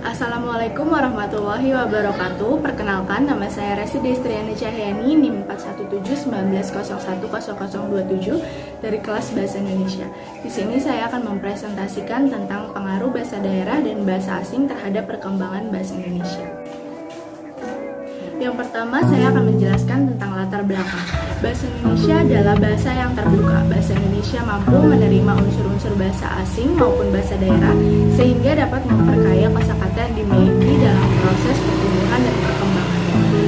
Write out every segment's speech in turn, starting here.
Assalamualaikum warahmatullahi wabarakatuh. Perkenalkan, nama saya Resi Destriani Cahyani, NIM 41719010027 dari kelas Bahasa Indonesia. Di sini saya akan mempresentasikan tentang pengaruh bahasa daerah dan bahasa asing terhadap perkembangan bahasa Indonesia. Yang pertama, saya akan menjelaskan tentang latar belakang. Bahasa Indonesia adalah bahasa yang terbuka. Bahasa Indonesia mampu menerima unsur-unsur bahasa asing maupun bahasa daerah, sehingga dapat memperkaya kosakata yang dimiliki dalam proses pertumbuhan dan perkembangan.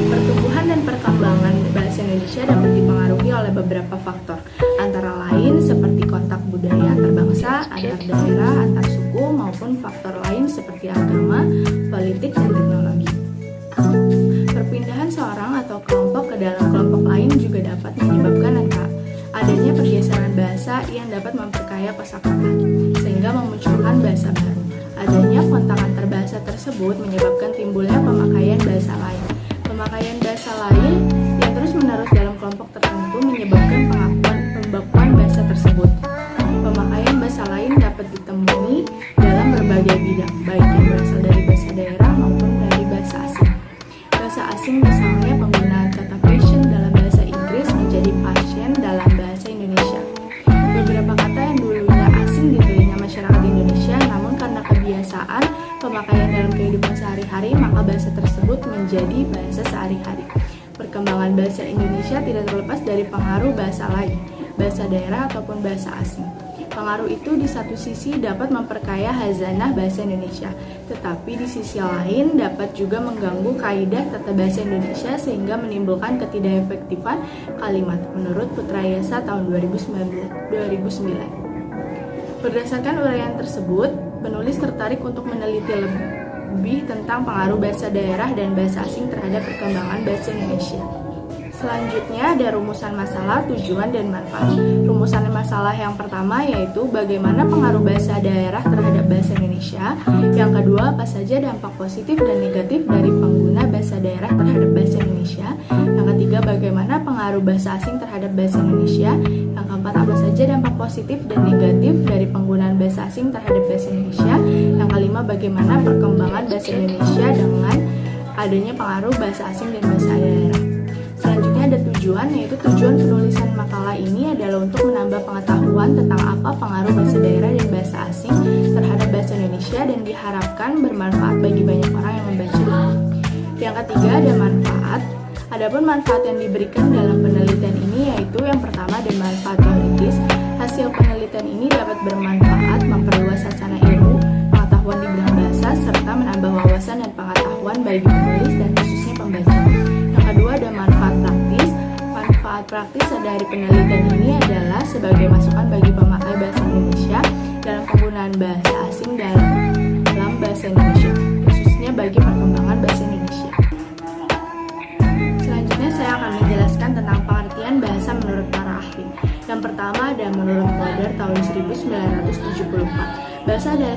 Pertumbuhan dan perkembangan bahasa Indonesia dapat dipengaruhi oleh beberapa faktor, antara lain seperti kontak budaya antar bangsa, antar daerah, antar suku, maupun faktor lain seperti agama, politik, dan teknologi. Perpindahan seorang atau kelompok ke dalam kelompok lain juga dapat menyebabkan adanya pergeseran bahasa yang dapat memperkaya kosakata, sehingga memunculkan bahasa baru. Adanya kontak antar bahasa tersebut menyebabkan timbulnya pemakaian bahasa lain. Pemakaian bahasa lain yang terus-menerus dalam kelompok tertentu menyebabkan pembakuan bahasa tersebut. Pemakaian bahasa lain dapat ditemui dalam berbagai bidang, baik yang berasal dari bahasa daerah maupun dari bahasa asing. Bahasa asing misalnya penggunaan kata passion dalam bahasa Inggris menjadi passion dalam bahasa Indonesia. Beberapa kata yang dulunya asing di telinga masyarakat Indonesia, namun karena kebiasaan pemakaian dalam kehidupan sehari-hari, maka bahasa tersebut menjadi bahasa sehari-hari. Perkembangan bahasa Indonesia tidak terlepas dari pengaruh bahasa lain, bahasa daerah ataupun bahasa asing. Pengaruh itu di satu sisi dapat memperkaya hazanah bahasa Indonesia, tetapi di sisi lain dapat juga mengganggu kaidah tata bahasa Indonesia sehingga menimbulkan ketidakefektifan kalimat, menurut Putra Yasa tahun 2009. Berdasarkan uraian tersebut, penulis tertarik untuk meneliti lebih tentang pengaruh bahasa daerah dan bahasa asing terhadap perkembangan bahasa Indonesia. Selanjutnya ada rumusan masalah, tujuan, dan manfaat. Rumusan masalah yang pertama yaitu bagaimana pengaruh bahasa daerah terhadap bahasa Indonesia. Yang kedua, apa saja dampak positif dan negatif dari pengguna bahasa daerah terhadap bahasa Indonesia. Yang ketiga, bagaimana pengaruh bahasa asing terhadap bahasa Indonesia. Yang keempat, apa saja dampak positif dan negatif dari penggunaan bahasa asing terhadap bahasa Indonesia. Yang kelima, bagaimana perkembangan bahasa Indonesia dengan adanya pengaruh bahasa asing dan bahasa daerah. Selanjutnya ada tujuan, yaitu tujuan penulisan makalah ini adalah untuk menambah pengetahuan tentang apa pengaruh bahasa daerah dan bahasa asing terhadap bahasa Indonesia dan diharapkan bermanfaat bagi banyak orang yang membaca. Yang ketiga ada manfaat. Adapun manfaat yang diberikan dalam penelitian ini yaitu yang pertama ada manfaat teoritis. Hasil penelitian ini dapat bermanfaat memperluas wacana ilmu, pengetahuan di bidang bahasa, serta menambah wawasan dan pengetahuan bagi penulis dan khususnya pembaca. Yang kedua ada manfaat praktis. Manfaat praktis dari penelitian ini adalah sebagai masukan bagi pemakai bahasa Indonesia dalam penggunaan bahasa asing dalam bahasa Indonesia, khususnya bagi perkembangan bahasa Indonesia. Selanjutnya saya akan menjelaskan tentang pengertian bahasa menurut para ahli. Yang pertama ada menurut Fodor tahun 1974. Bahasa adalah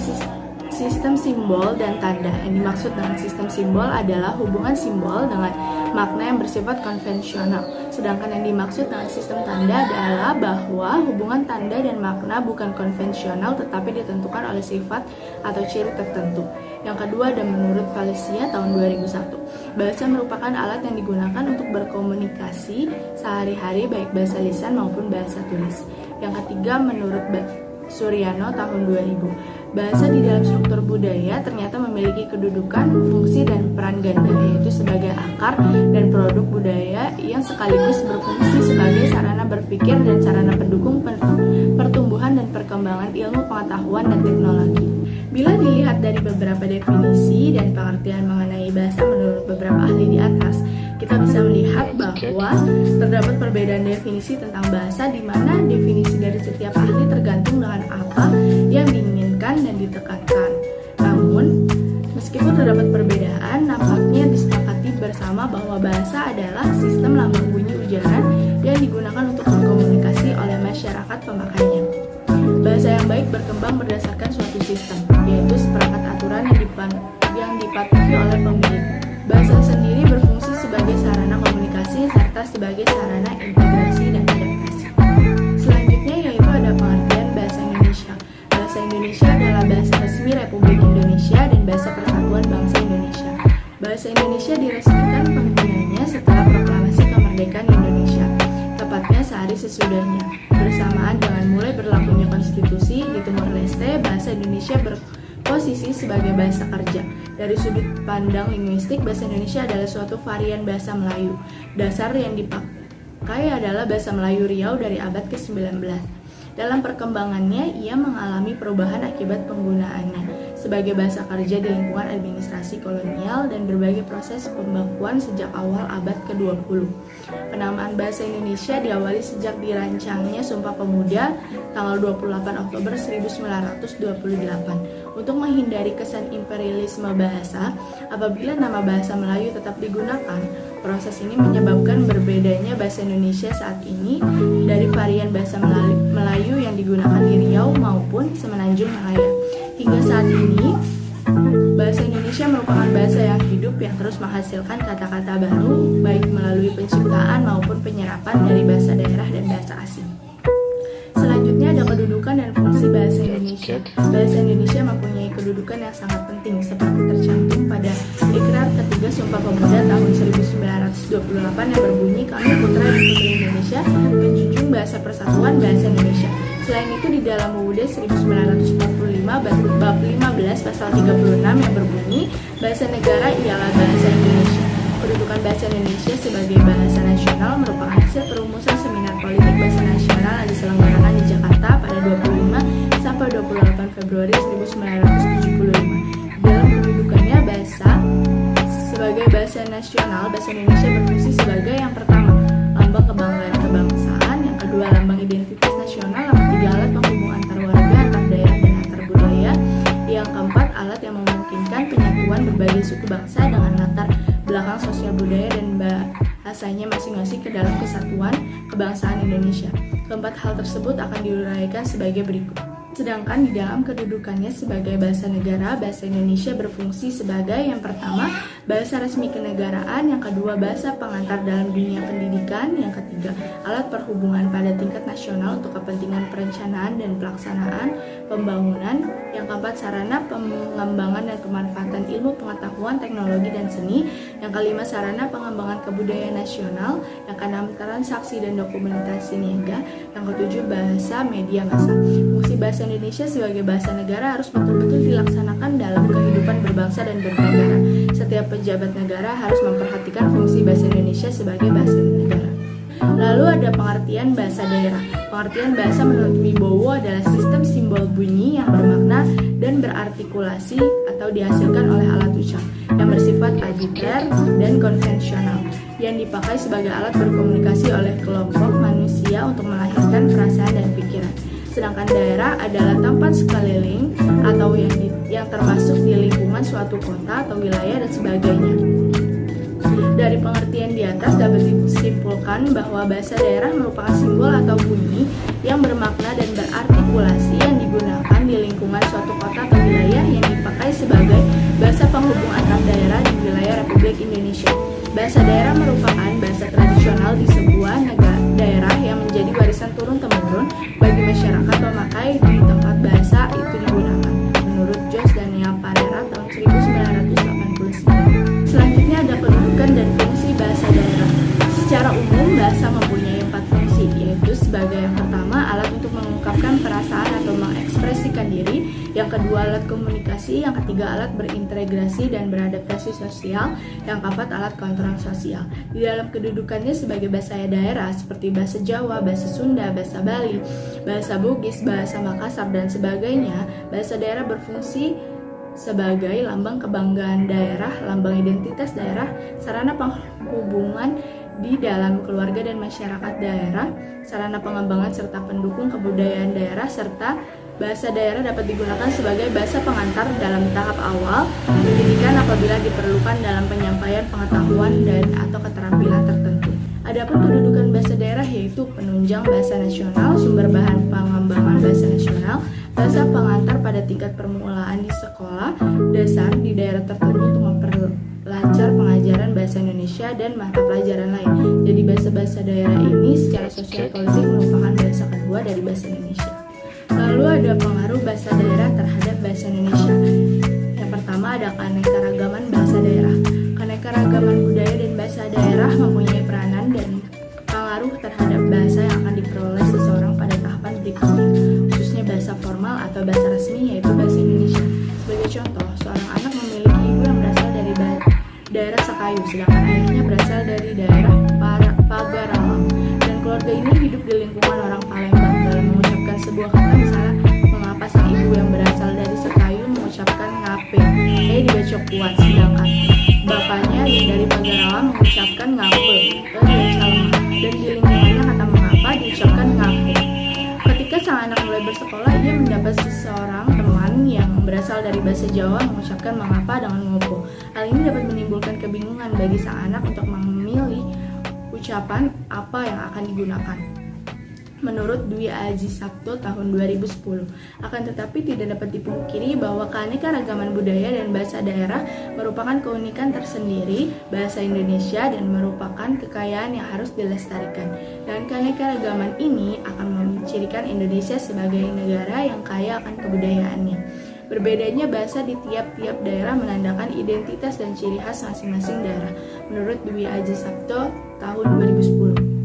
sistem simbol dan tanda. Yang dimaksud dengan sistem simbol adalah hubungan simbol dengan makna yang bersifat konvensional. Sedangkan yang dimaksud dengan sistem tanda adalah bahwa hubungan tanda dan makna bukan konvensional tetapi ditentukan oleh sifat atau ciri tertentu. Yang kedua ada menurut Valencia tahun 2001. Bahasa merupakan alat yang digunakan untuk berkomunikasi sehari-hari baik bahasa lisan maupun bahasa tulis. Yang ketiga menurut Suryano tahun 2000. Bahasa di dalam struktur budaya ternyata memiliki kedudukan, fungsi, dan peran ganda, yaitu sebagai akar dan produk budaya yang sekaligus berfungsi sebagai sarana berpikir dan sarana pendukung pertumbuhan dan perkembangan ilmu pengetahuan dan teknologi. Bila dilihat dari beberapa definisi dan pengertian mengenai bahasa menurut beberapa ahli di atas, kita bisa melihat bahwa terdapat perbedaan definisi tentang bahasa di mana definisi dari setiap ahli tergantung dengan apa yang diinginkan dan ditekankan. Namun, meskipun terdapat perbedaan, nampaknya disepakati bersama bahwa bahasa adalah sistem lambang bunyi ujaran yang digunakan untuk berkomunikasi oleh masyarakat pemakainya. Bahasa yang baik berkembang berdasarkan suatu sistem, yaitu seperangkat aturan yang dipatuhi oleh pemilik. Bahasa sendiri berfungsi sebagai sarana komunikasi serta sebagai sarana integrasi dan adaptasi. Selanjutnya yaitu ada pengertian bahasa Indonesia. Bahasa Indonesia adalah bahasa resmi Republik Indonesia dan bahasa persatuan bangsa Indonesia. Bahasa Indonesia diresmikan penggunanya setelah proklamasi kemerdekaan Indonesia, tepatnya sehari sesudahnya. Bersamaan dengan mulai berlakunya konstitusi di Timor Leste, bahasa Indonesia berposisi sebagai bahasa kerja. Dari sudut pandang linguistik, bahasa Indonesia adalah suatu varian bahasa Melayu. Dasar yang dipakai adalah bahasa Melayu Riau dari abad ke-19. Dalam perkembangannya, ia mengalami perubahan akibat penggunaannya sebagai bahasa kerja di lingkungan administrasi kolonial dan berbagai proses pembakuan sejak awal abad ke-20. Penamaan bahasa Indonesia diawali sejak dirancangnya Sumpah Pemuda tanggal 28 Oktober 1928. Untuk menghindari kesan imperialisme bahasa, apabila nama bahasa Melayu tetap digunakan, proses ini menyebabkan berbedanya bahasa Indonesia saat ini dari varian bahasa Melayu yang digunakan di Riau maupun Semenanjung Malaya. Hingga saat ini, bahasa Indonesia merupakan bahasa yang hidup yang terus menghasilkan kata-kata baru, baik melalui penciptaan maupun penyerapan dari bahasa daerah dan bahasa asing. Selanjutnya ada kedudukan dan fungsi bahasa Indonesia. Bahasa Indonesia mempunyai kedudukan yang sangat penting seperti tercantum pada Ikrar Ketiga Sumpah Pemuda tahun 1928 yang berbunyi, "Kami putra dan putri Indonesia menjunjung bahasa persatuan bahasa Indonesia." Selain itu di dalam UUD 1945 bab 15 pasal 36 yang berbunyi, "Bahasa negara ialah bahasa Indonesia." Kedudukan bahasa Indonesia sebagai bahasa nasional merupakan hasil perumusan seminar politik bahasa nasional yang diselenggarakan di Jakarta pada 25 sampai 28 Februari 1975. Dalam kedudukannya sebagai bahasa nasional, bahasa Indonesia berfungsi sebagai yang pertama, lambang kebanggaan kebangsaan, yang kedua, lambang identitas nasional, yang ketiga, alat penghubung antar warga, antar daerah dan antar budaya, yang keempat, alat yang memungkinkan penyatuan berbagai suku bangsa dengan latar belakang sosial budaya dan bahasanya masing-masing ke dalam kesatuan kebangsaan Indonesia. Keempat hal tersebut akan diuraikan sebagai berikut. Sedangkan di dalam kedudukannya sebagai bahasa negara, bahasa Indonesia berfungsi sebagai yang pertama, bahasa resmi kenegaraan, yang kedua, bahasa pengantar dalam dunia pendidikan, yang ketiga, alat perhubungan pada tingkat nasional untuk kepentingan perencanaan dan pelaksanaan pembangunan, yang keempat, sarana pengembangan dan kemanfaatan ilmu pengetahuan, teknologi, dan seni, yang kelima, sarana pengembangan kebudayaan nasional, yang keenam, transaksi dan dokumentasi niaga, yang ketujuh, bahasa media massa. Fungsi bahasa Indonesia sebagai bahasa negara harus betul-betul dilaksanakan dalam kehidupan berbangsa dan bernegara. Setiap pejabat negara harus memperhatikan fungsi bahasa Indonesia sebagai bahasa negara. Lalu ada pengertian bahasa daerah. Pengertian bahasa menurut Wibowo adalah sistem simbol bunyi yang bermakna dan berartikulasi atau dihasilkan oleh alat ucap yang bersifat arbiter dan konvensional yang dipakai sebagai alat berkomunikasi oleh kelompok manusia untuk melahirkan perasaan dan pikiran. Sedangkan daerah adalah tempat sekeliling atau yang termasuk di lingkungan suatu kota atau wilayah dan sebagainya. Dari pengertian di atas dapat disimpulkan bahwa bahasa daerah merupakan simbol atau bunyi yang bermakna dan berartikulasi yang digunakan di lingkungan suatu kota atau wilayah yang dipakai sebagai bahasa penghubung antar daerah di wilayah Republik Indonesia. Bahasa daerah merupakan bahasa tradisional di sebuah daerah yang menjadi warisan turun-temurun bagi masyarakat pemakai di tempat bahasa itu digunakan, menurut Jos Daniel Parera tahun 1989. Selanjutnya ada kedudukan dan fungsi bahasa daerah. Secara umum, bahasa mempunyai 4 fungsi, yaitu sebagai yang pertama, alat untuk mengungkapkan perasaan atau mengekspresikan diri, yang kedua, alat komunikasi, yang ketiga, alat berintegrasi dan beradaptasi sosial, yang keempat, alat kontrol sosial. Di dalam kedudukannya sebagai bahasa daerah seperti bahasa Jawa, bahasa Sunda, bahasa Bali, bahasa Bugis, bahasa Makassar, dan sebagainya, bahasa daerah berfungsi sebagai lambang kebanggaan daerah, lambang identitas daerah, sarana penghubungan di dalam keluarga dan masyarakat daerah, sarana pengembangan serta pendukung kebudayaan daerah, serta bahasa daerah dapat digunakan sebagai bahasa pengantar dalam tahap awal pendidikan apabila diperlukan dalam penyampaian pengetahuan dan atau keterampilan tertentu. Adapun kedudukan bahasa daerah yaitu penunjang bahasa nasional, sumber bahan pengembangan bahasa nasional, bahasa pengantar pada tingkat permulaan di sekolah dasar di daerah tertentu untuk memperlancar pengajaran bahasa Indonesia dan mata pelajaran lain. Jadi bahasa daerah ini secara sosial politik merupakan bahasa kedua dari bahasa Indonesia. Lalu ada pengaruh bahasa daerah terhadap bahasa Indonesia. Yang pertama ada keanekaragaman bahasa daerah. Keanekaragaman budaya dan bahasa daerah mempunyai peranan dan pengaruh terhadap bahasa yang akan diperoleh seseorang pada tahapan berikutnya, khususnya bahasa formal atau bahasa resmi, yaitu bahasa Indonesia. Sebagai contoh, seorang anak memiliki ibu yang berasal dari daerah Sakayu, sedangkan ayahnya berasal dari daerah Pagaralam, dan keluarga ini hidup di lingkungan orang Palembang. Dalam mengucapkan sebuah kata, misalnya mengapa sang ibu yang berasal dari Sakayu mengucapkan ngape, dibaca kuat, sedangkan bapaknya dari Pagaralam mengucapkan ngape, dibaca lemah, dan di lingkungannya kata mengapa diucapkan ngape. Ketika sang anak mulai bersekolah, ia mendapat seseorang teman yang berasal dari bahasa Jawa mengucapkan mengapa dengan ngopo. Hal ini dapat menimbulkan kebingungan bagi sang anak untuk memilih ucapan apa yang akan digunakan. Menurut Dwi Aji Sabto tahun 2010, akan tetapi tidak dapat dipungkiri bahwa keanekaragaman budaya dan bahasa daerah merupakan keunikan tersendiri bahasa Indonesia dan merupakan kekayaan yang harus dilestarikan. Dan keanekaragaman ini akan mencirikan Indonesia sebagai negara yang kaya akan kebudayaannya. Berbedanya bahasa di tiap-tiap daerah menandakan identitas dan ciri khas masing-masing daerah. Menurut Dwi Aji Sabto tahun 2010.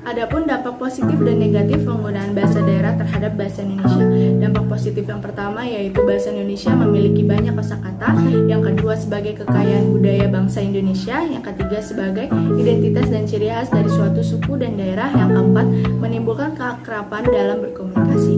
Adapun dampak positif dan negatif penggunaan bahasa daerah terhadap bahasa Indonesia. Dampak positif yang pertama yaitu bahasa Indonesia memiliki banyak kosakata, yang kedua sebagai kekayaan budaya bangsa Indonesia, yang ketiga sebagai identitas dan ciri khas dari suatu suku dan daerah, yang keempat menimbulkan keakraban dalam berkomunikasi.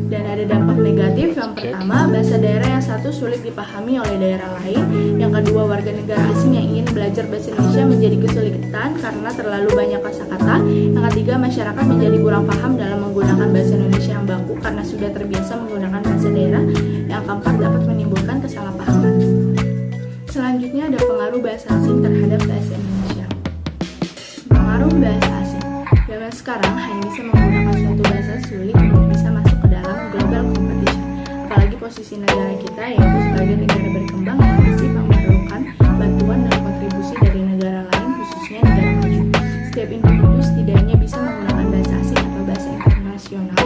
Dan ada dampak negatif, yang pertama bahasa daerah yang satu sulit dipahami oleh daerah lain, yang kedua warga negara asing yang ingin belajar bahasa Indonesia menjadi kesulitan karena terlalu banyak kosakata, yang ketiga masyarakat menjadi kurang paham dalam menggunakan bahasa Indonesia yang baku karena sudah terbiasa menggunakan bahasa daerah, yang keempat dapat menimbulkan kesalahpahaman. Selanjutnya ada pengaruh bahasa asing terhadap bahasa Indonesia. Pengaruh bahasa asing. Zaman sekarang hanya bisa menggunakan suatu bahasa sulit untuk bisa masuk ke dalam global competition. Apalagi posisi negara kita yaitu sebagai negara berkembang yang masih memerlukan bantuan dan kontribusi dari negara lain, khususnya negara maju. Setiap individu setidaknya bisa menggunakan bahasa asing atau bahasa internasional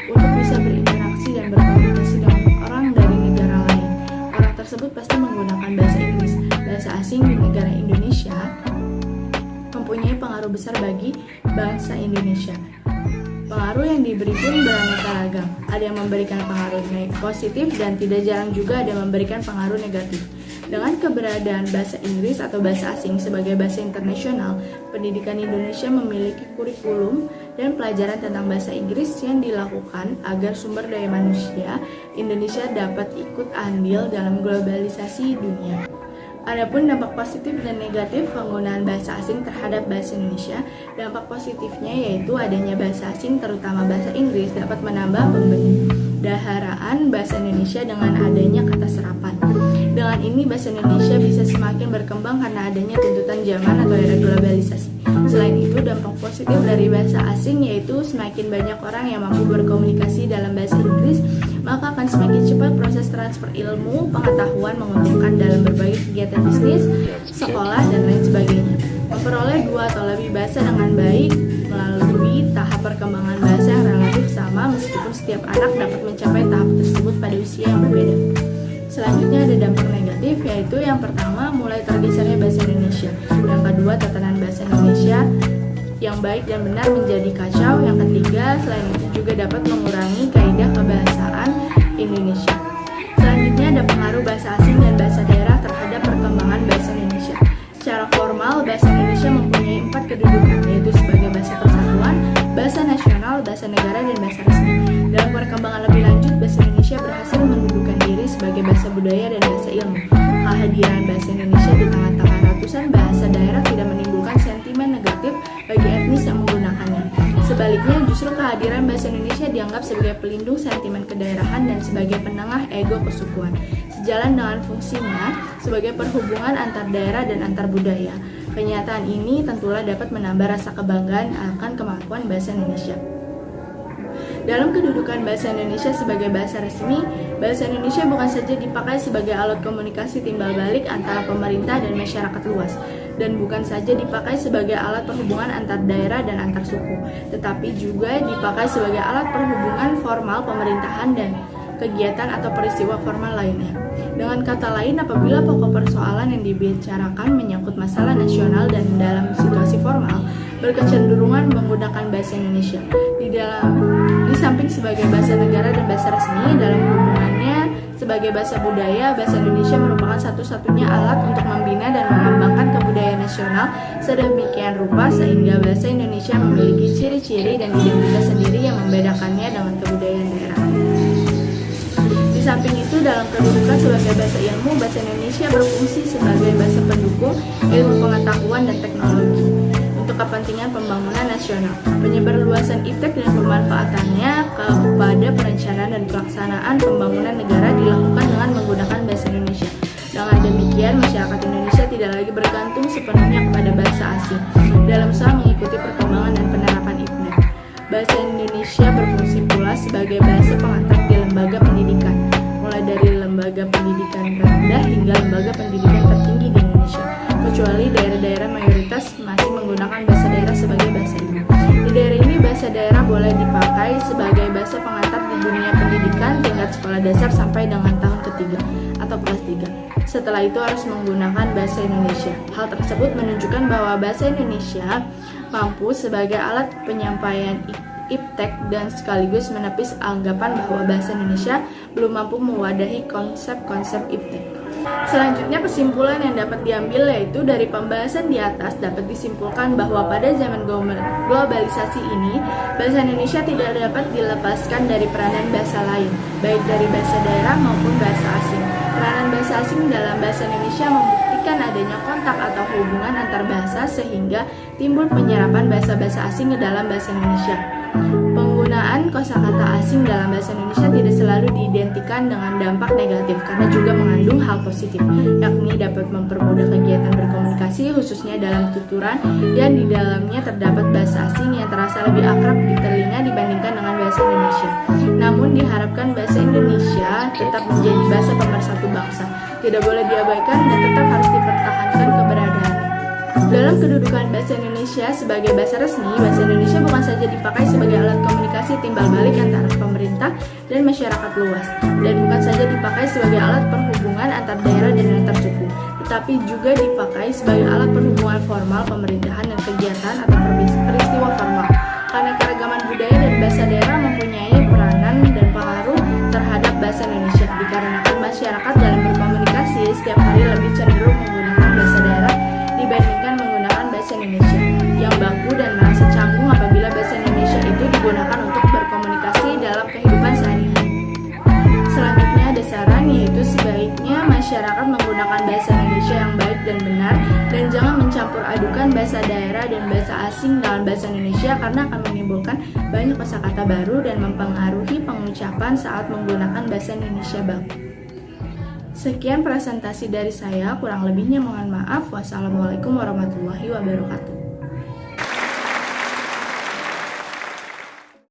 untuk bisa berinteraksi dan berkomunikasi dengan orang dari negara lain. Orang tersebut pasti menggunakan bahasa Inggris. Bahasa asing di negara Indonesia mempunyai pengaruh besar bagi bangsa Indonesia. Pengaruh yang diberi pun beraneka ragam. Ada yang memberikan pengaruh positif dan tidak jarang juga ada yang memberikan pengaruh negatif. Dengan keberadaan bahasa Inggris atau bahasa asing sebagai bahasa internasional, pendidikan Indonesia memiliki kurikulum dan pelajaran tentang bahasa Inggris yang dilakukan agar sumber daya manusia Indonesia dapat ikut andil dalam globalisasi dunia. Adapun dampak positif dan negatif penggunaan bahasa asing terhadap bahasa Indonesia. Dampak positifnya yaitu adanya bahasa asing terutama bahasa Inggris dapat menambah pembendaharaan bahasa Indonesia dengan adanya kata serapan. Dengan ini bahasa Indonesia bisa semakin berkembang karena adanya tuntutan zaman atau era globalisasi. Selain itu, dampak positif dari bahasa asing yaitu semakin banyak orang yang mampu berkomunikasi dalam bahasa Inggris, maka akan semakin cepat proses transfer ilmu, pengetahuan menguntungkan dalam berbagai kegiatan bisnis, sekolah, dan lain sebagainya. Memperoleh dua atau lebih bahasa dengan baik melalui tahap perkembangan bahasa yang relatif sama meskipun setiap anak dapat mencapai tahap tersebut pada usia yang berbeda. Selanjutnya ada dampak negatif yaitu yang pertama mulai tergesernya bahasa Indonesia, yang kedua tatanan bahasa Indonesia yang baik dan benar menjadi kacau, yang ketiga selain itu juga dapat mengurangi kaidah kebahasaan Indonesia. Selanjutnya ada pengaruh bahasa asing dan bahasa daerah terhadap perkembangan bahasa Indonesia. Secara formal bahasa Indonesia mempunyai 4 kedudukan yaitu sebagai bahasa persatuan, bahasa nasional, bahasa negara, dan bahasa resmi. Dalam perkembangan lebih lanjut, bahasa Indonesia berhasil mendudukan diri sebagai bahasa budaya dan bahasa ilmu. Kehadiran bahasa Indonesia di tengah-tengah ratusan bahasa daerah tidak menimbulkan sentimen negatif bagi etnis yang menggunakannya. Sebaliknya, justru kehadiran bahasa Indonesia dianggap sebagai pelindung sentimen kedaerahan dan sebagai penengah ego kesukuan. Sejalan dengan fungsinya sebagai perhubungan antar daerah dan antar budaya. Kenyataan ini tentulah dapat menambah rasa kebanggaan akan kemampuan bahasa Indonesia. Dalam kedudukan bahasa Indonesia sebagai bahasa resmi, bahasa Indonesia bukan saja dipakai sebagai alat komunikasi timbal balik antara pemerintah dan masyarakat luas, dan bukan saja dipakai sebagai alat perhubungan antar daerah dan antar suku, tetapi juga dipakai sebagai alat perhubungan formal pemerintahan dan kegiatan atau peristiwa formal lainnya. Dengan kata lain, apabila pokok persoalan yang dibicarakan menyangkut masalah nasional dan dalam situasi formal, berkecenderungan menggunakan bahasa Indonesia. Di samping sebagai bahasa negara dan bahasa resmi, dalam hubungannya sebagai bahasa budaya, bahasa Indonesia merupakan satu-satunya alat untuk membina dan mengembangkan kebudayaan nasional sedemikian rupa sehingga bahasa Indonesia memiliki ciri-ciri dan identitas sendiri yang membedakannya dengan kebudayaan daerah. Di samping itu, dalam kedudukan sebagai bahasa ilmu, bahasa Indonesia berfungsi sebagai bahasa pendukung ilmu pengetahuan dan teknologi untuk kepentingan pembangunan nasional. Penyebarluasan iptek dan pemanfaatannya kepada perencanaan dan pelaksanaan pembangunan negara dilakukan dengan menggunakan bahasa Indonesia. Dengan demikian, masyarakat Indonesia tidak lagi bergantung sepenuhnya kepada bahasa asing dalam usaha mengikuti perkembangan dan penerapan iptek. Bahasa Indonesia berfungsi pula sebagai bahasa pengantar di lembaga pendidikan, mulai dari lembaga pendidikan rendah hingga lembaga pendidikan tertinggi di Indonesia, kecuali daerah-daerah mayoritas masih menggunakan bahasa daerah sebagai bahasa ibu. Di daerah ini, bahasa daerah boleh dipakai sebagai bahasa pengantar di dunia pendidikan tingkat sekolah dasar sampai dengan tahun ketiga atau kelas 3. Setelah itu harus menggunakan bahasa Indonesia. Hal tersebut menunjukkan bahwa bahasa Indonesia mampu sebagai alat penyampaian iptek dan sekaligus menepis anggapan bahwa bahasa Indonesia belum mampu mewadahi konsep-konsep iptek. Selanjutnya, kesimpulan yang dapat diambil yaitu dari pembahasan di atas dapat disimpulkan bahwa pada zaman globalisasi ini, bahasa Indonesia tidak dapat dilepaskan dari peranan bahasa lain, baik dari bahasa daerah maupun bahasa asing. Peranan bahasa asing dalam bahasa Indonesia membuktikan adanya kontak atau hubungan antar bahasa sehingga timbul penyerapan bahasa-bahasa asing ke dalam bahasa Indonesia. Penggunaan kosakata asing dalam bahasa Indonesia tidak selalu diidentikan dengan dampak negatif karena juga mengandung hal positif, yakni dapat mempermudah kegiatan berkomunikasi khususnya dalam tuturan yang di dalamnya terdapat bahasa asing yang terasa lebih akrab di telinga dibandingkan dengan bahasa Indonesia. Namun diharapkan bahasa Indonesia tetap menjadi bahasa pemersatu bangsa, tidak boleh diabaikan dan tetap harus dipertahankan keberadaannya. Dalam kedudukan bahasa Indonesia sebagai bahasa resmi, bahasa Indonesia bukan saja dipakai sebagai alat komunikasi timbal balik antara pemerintah dan masyarakat luas, dan bukan saja dipakai sebagai alat perhubungan antar daerah dan antar suku, tetapi juga dipakai sebagai alat perhubungan formal pemerintahan dan kegiatan atau peristiwa formal. Karena keragaman budaya dan bahasa daerah mempunyai peranan dan pengaruh terhadap bahasa Indonesia, dikarenakan masyarakat dalam berkomunikasi setiap hari lebih cenderung menggunakan bahasa daerah dibandingkan menggunakan bahasa Indonesia, yang baku dan merasa canggung apabila bahasa Indonesia itu digunakan untuk berkomunikasi dalam kehidupan sehari-hari. Selanjutnya ada saran, yaitu sebaiknya masyarakat menggunakan bahasa Indonesia yang baik dan benar, dan jangan mencampur adukan bahasa daerah dan bahasa asing dalam bahasa Indonesia karena akan menimbulkan banyak kosakata baru dan mempengaruhi pengucapan saat menggunakan bahasa Indonesia baku. Sekian presentasi dari saya, kurang lebihnya mohon maaf. Wassalamualaikum warahmatullahi wabarakatuh.